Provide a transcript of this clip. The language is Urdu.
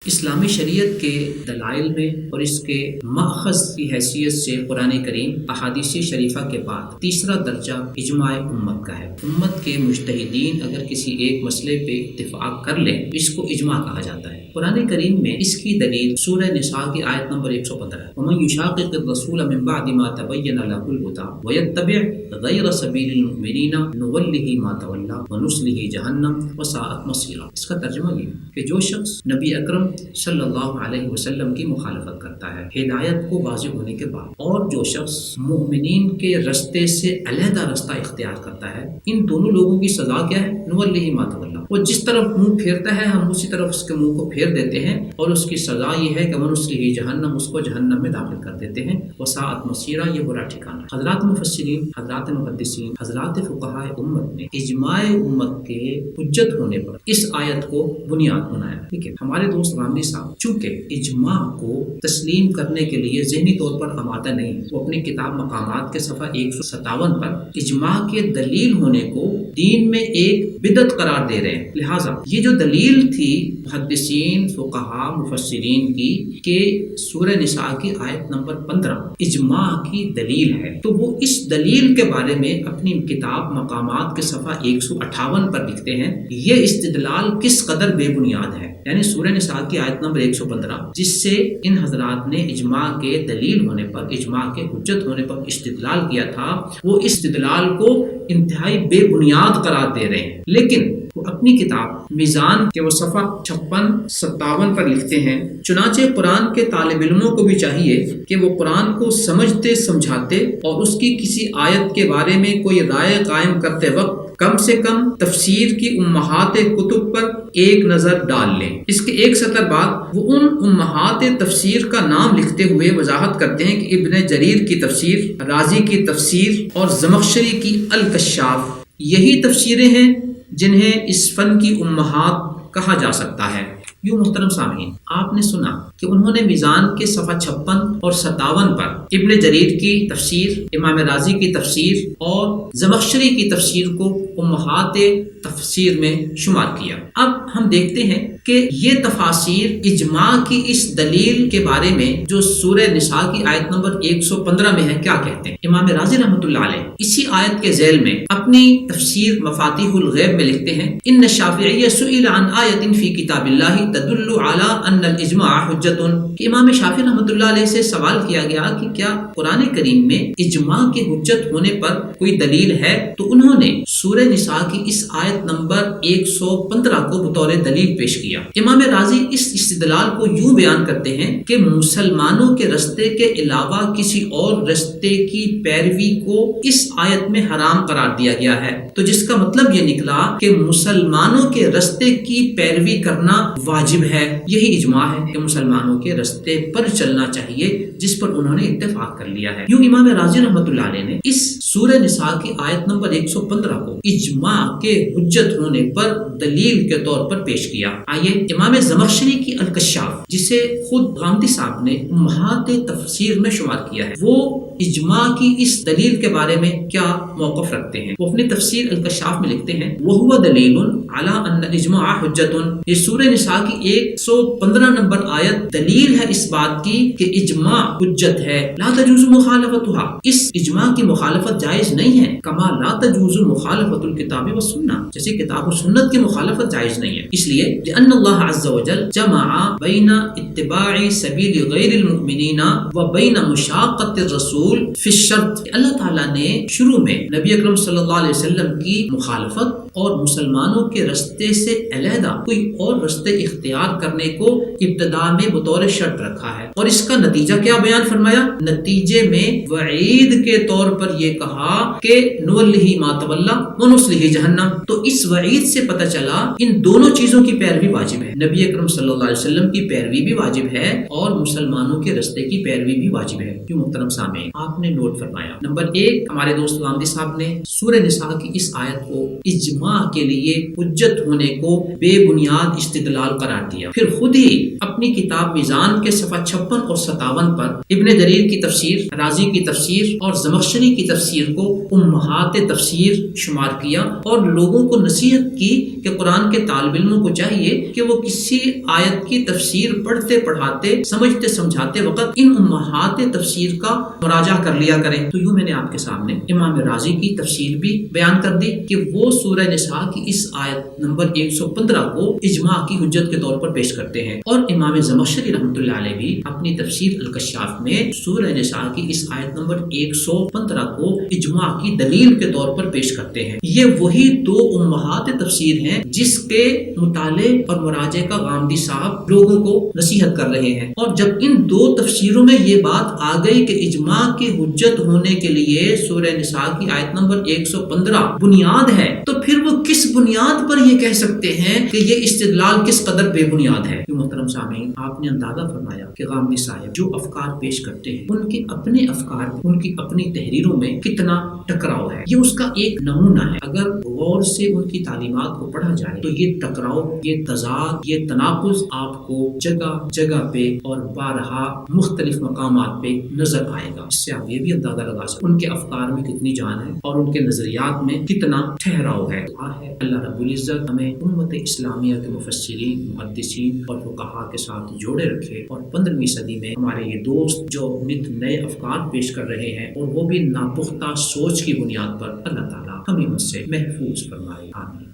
اسلامی شریعت کے دلائل میں اور اس کے ماخذ کی حیثیت سے قرآن کریم احادیث شریفہ کے بعد تیسرا درجہ اجماع امت کا ہے۔ امت کے مجتہدین اگر کسی ایک مسئلے پہ اتفاق کر لیں اس کو اجماع کہا جاتا ہے۔ قرآن کریم میں اس کی دلیل سورہ نساء کی آیت نمبر 115 ہے۔ وَمَن يُشَاقِقِ الرَّسُولَ مِن بَعْدِ مَا تَبَيَّنَ لَهُ الْهُدَىٰ وَيَتَّبِعْ غَيْرَ سَبِيلِ الْمُؤْمِنِينَ نُوَلِّهِ مَا تَوَلَّىٰ وَنُصْلِهِ جَهَنَّمَ وَسَاءَتْ مَصِيرًا۔ اس کا ترجمہ یہ کہ جو شخص نبی اکرم صلی اللہ علیہ وسلم کی مخالفت کرتا ہے ہدایت کو واضح ہونے کے بعد، اور جو شخص مومنین کے رستے سے علیحدہ رستہ اختیار کرتا ہے، ان دونوں لوگوں کی سزا کیا ہے؟ نُوَلِّهِ مَا تَوَلَّىٰ، وہ جس طرف منہ پھیرتا ہے ہم اسی طرف اس کے منہ کو پھیر دیتے ہیں، اور اس کی سزا یہ ہے کہ وَنُصْلِهِ جہنم، اس کو جہنم میں داخل کر دیتے ہیں۔ وَسَاءَتْ مَصِيرًا، یہ برا ٹھکانہ۔ حضرات مفسرین، حضرات محدثین، حضرات فقہائے امت نے اجماع امت کے حجت ہونے پر اس آیت کو بنیاد بنایا۔ ٹھیک ہے، ہمارے دوست رامدی صاحب چونکہ اجماع کو تسلیم کرنے کے لیے ذہنی طور پر آمادہ نہیں، وہ اپنی کتاب مقامات کے صفحہ 157 پر اجماع کے دلیل ہونے کو دین میں ایک بدعت قرار دے رہے ہیں۔ لہٰذا یہ جو دلیل تھی محدثین، فقہاء، مفسرین کی کہ سورہ نساء کی آیت نمبر 15 اجماع کی دلیل ہے، تو وہ اس دلیل کے بارے میں اپنی کتاب مقامات کے صفحہ 158 پر لکھتے ہیں یہ استدلال کس قدر بے بنیاد ہے۔ یعنی سورہ نساء کی آیت نمبر 115 جس سے ان حضرات نے اجماع کے دلیل ہونے پر، اجماع کے حجت ہونے پر استدلال کیا تھا، وہ استدلال کو انتہائی بے بنیاد قرار دے رہے ہیں۔ لیکن وہ اپنی کتاب میزان کے وہ صفحہ 56-57 پر لکھتے ہیں، چنانچہ قرآن کے طالب علموں کو بھی چاہیے کہ وہ قرآن کو سمجھتے سمجھاتے اور اس کی کسی آیت کے بارے میں کوئی رائے قائم کرتے وقت کم سے کم تفسیر کی امہات کتب پر ایک نظر ڈال لیں۔ اس کے ایک سطر بعد وہ ان امہات تفسیر کا نام لکھتے ہوئے وضاحت کرتے ہیں کہ ابن جریر کی تفسیر، رازی کی تفسیر اور زمخشری کی الکشاف یہی تفسیریں ہیں جنہیں اس فن کی امہات کہا جا سکتا ہے۔ یوں محترم سامعین، آپ نے سنا کہ انہوں نے میزان کے صفحہ 56 اور 57 پر ابن جریر کی تفسیر، امام رازی کی تفسیر اور زمخشری کی تفسیر کو امہات تفسیر میں شمار کیا۔ اب ہم دیکھتے ہیں کہ یہ تفاسیر اجماع کی اس دلیل کے بارے میں جو سورہ نساء کی آیت نمبر 115 میں ہے کیا کہتے ہیں۔ امام رازی رحمۃ اللہ علیہ اسی آیت کے ذیل میں اپنی تفسیر مفاتیح الغیب میں لکھتے ہیں، ان الشافعی سئل عن آیت فی کتاب اللہ تدل علی ان الاجماع حجت، کہ امام شافعی رحمۃ اللہ علیہ سے سوال کیا گیا کہ کیا قرآن کریم میں اجماع کے حجت ہونے پر کوئی دلیل ہے، تو انہوں نے سورہ نساء کی اس آیت نمبر 115 کو بطور دلیل پیش کیا۔ امام رازی اس استدلال کو یوں بیان کرتے ہیں کہ مسلمانوں کے رستے کے علاوہ کسی اور رستے کی پیروی کو اس آیت میں حرام قرار دیا گیا ہے، تو جس کا مطلب یہ نکلا کہ مسلمانوں کے رستے کی پیروی کرنا واجب ہے۔ یہی اجماع ہے کہ مسلمانوں کے رستے پر چلنا چاہیے جس پر انہوں نے اتفاق کر لیا ہے۔ یوں امام رازی رحمۃ اللہ علیہ نے اس سورہ نساء کی آیت نمبر 115 کو اجماع کے حجت ہونے پر دلیل کے طور پر پیش کیا۔ آئیے امام زمخشری کی الکشاف، جسے خود غامدی صاحب نے امہات تفسیر میں شمار کیا ہے، وہ اجماع کی اس دلیل کے بارے میں کیا موقف رکھتے ہیں۔ وہ اپنی تفسیر الکشاف میں لکھتے ہیں، وَهُوَ دَلِيلٌ عَلَىٰ أَنَّ الْإِجْمَاعَ حُجَّةٌ، یہ سورہ نساء کی 115 نمبر آیت دلیل ہے اس بات کی کہ اجماع حجت ہے، لا تجوز مخالفتها، اس اجماع کی مخالفت جائز نہیں ہے، کما لا تجوز مخالفت الکتاب والسنہ، جیسے کتاب و سنت کی مخالفت جائز نہیں ہے، اس لیے لأن اللہ عز وجل جمع بین اتباع سبیل غیر المؤمنین و بین مشاقۃ الرسول فی الشرط، اللہ تعالیٰ نے شروع میں نبی اکرم صلی اللہ علیہ وسلم کی مخالفت اور مسلمانوں کے رستے سے علیحدہ کوئی اور رستے اختیار کرنے کو ابتدا میں بطور شرط رکھا ہے، اور اس کا نتیجہ کیا بیان فرمایا؟ نتیجے میں وعید کے طور پر یہ کہا کہ نوَلِّهِ مَا تَوَلَّىٰ وَنُصْلِهِ جَهَنَّمَ، تو اس وعید سے پتہ چلا ان دونوں چیزوں کی پیروی واجب ہے، نبی اکرم صلی اللہ علیہ وسلم کی پیروی بھی واجب ہے اور مسلمانوں کے رستے کی پیروی بھی واجب ہے۔ کیوں محترم سامعین، آپ نے نوٹ فرمایا، نمبر 1 ہمارے دوست غامدی صاحب نے سورہ نساء کی اس آیت کو اجماع کے لیے حجت ہونے کو بے بنیاد استدلال قرار دیا، پھر خود ہی اپنی کتاب میزان کے صفحہ 56 اور 57 پر ابن جریر کی تفسیر، رازی کی تفسیر اور زمخشری کی تفسیر کو امہات تفسیر شمار کیا اور لوگوں کو نصیحت کی کہ قرآن کے طالب علموں کو چاہیے کہ وہ کسی آیت کی تفسیر تفصیل پڑھتے پڑھاتے سمجھتے سمجھاتے وقت ان امہات تفسیر کا مراجعہ کر لیا کریں۔ تو یوں میں نے آپ کے سامنے امام رازی کی تفسیر بھی بیان کر دی کہ وہ سورہ نساء کی اس آیت نمبر 115 کو اجماع کی حجت کے طور پر پیش کرتے ہیں، اور امام زمخشری رحمۃ اللہ علیہ بھی اپنی تفسیر الکشاف میں سورہ نساء کی اس آیت نمبر 115 کو اجماع کی دلیل کے طور پر پیش کرتے ہیں۔ یہ وہی دو امہات تفسیر ہیں جس کے مطالعے اور مراجعے کا غامدی صاحب لوگوں کو نصیحت کر رہے ہیں، اور جب ان دو تفسیروں میں یہ بات آ گئی کہ اجماع کی حجت ہونے کے لیے سورہ نساء کی آیت نمبر 115 بنیاد ہے، تو پھر وہ کس بنیاد پر یہ کہہ سکتے ہیں کہ یہ استدلال کس قدر بے بنیاد ہے؟ محترم سامعین، آپ نے اندازہ فرمایا کہ غامدی صاحب جو افکار پیش کرتے ہیں ان کے اپنے افکار، ان کی اپنی تحریروں میں کتنا ٹکراؤ ہے، یہ اس کا ایک نمونہ ہے۔ اگر غور سے ان کی تعلیمات کو پڑھا جائے تو یہ ٹکراؤ، یہ تضاد، یہ تناقض آپ کو جگہ جگہ پہ اور بارہا مختلف مقامات پہ نظر آئے گا۔ اس سے آپ یہ بھی اندازہ لگا سکتے ان کے افکار میں کتنی جان ہے اور ان کے نظریات میں کتنا ٹھہراؤ ہے۔ اللہ رب العزت ہمیں امت اسلامیہ کے مفسرین، محدثین اور فقہاء کے ساتھ جوڑے رکھے، اور 15ویں صدی میں ہمارے یہ دوست جو نت نئے افکار پیش کر رہے ہیں اور وہ بھی ناپختہ سوچ کی بنیاد پر، اللہ تعالیٰ ہمیں ان سے محفوظ فرمائے۔ آمین۔